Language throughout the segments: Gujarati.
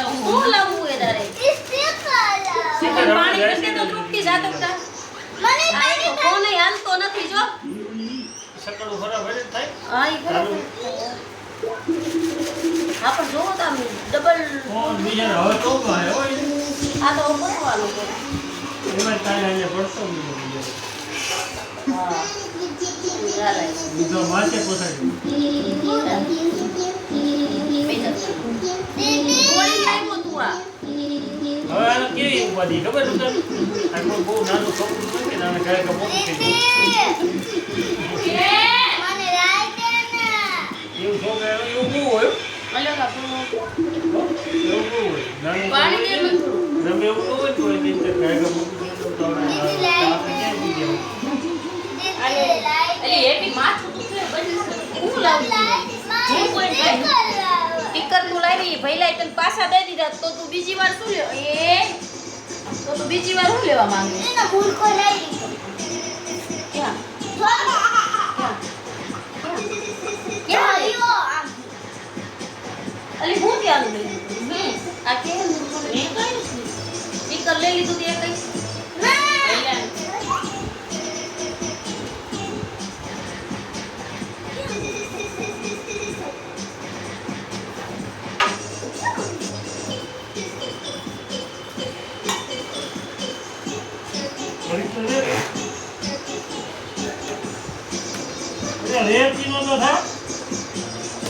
શું લાવવું એ તારે પાણી પીને તો તૃપ્તિ જાતો કા મને પાણી કોને હાલતો નથી જો સકડું ખરાબ હે થાય હા ઈ ખરાબ હા પણ જોવો તો આમ ડબલ ફોન બીજા હવે તો આવ્યો આ તો ઉપરવાળો છે એમાં તારે અહીંયા પડતો નહીં હા ચાલે બીજો માથે પોસાડી ગોળી લાવ્યો તું આ હવે આને કેવી ઉપાધિ ખબર છે આ કોઈ બહુ નાનું છોકરું નથી ને આને કાંઈ મોટું થઈ ગયું મને રાઈ દે ને એવું છોકરા એવું બહુ હોય અલ્યો કા એવું બહુ હોય નાનું પાણી દે મને રમે એવું તો હોય તો એની અંદર કાંઈ મોટું થઈ ગયું તો આપણે ક્યાં બી ગયા અલી એટી માથું દુખે બની હું લાવું હું કોઈ ટીકર તું લાવી ભઈલાઈ તને પાછા દઈ દીધા તો તું બીજી વાર શું લે એ તો તું બીજી વાર શું લેવા માંગે એનો મૂર્ખો લઈ લીધો ક્યાં ક્યાં આયો અલી હું ત્યાં લઈ લીધું આ કે મેં કઈ ટીકર લઈ લીધું તે કઈ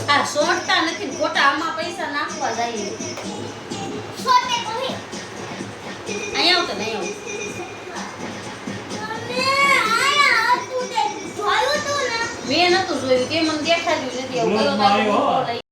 આ સોટતા નથી ને ખોટા આમાં પૈસા નાખવા જાય છોટે કહી અહીંયા આવ તો નહીં આવ મને આયા હતું તે જોયું તું ને મેં નતું જોયું કે મને દેખાડ્યું નથી આવું કયો તારો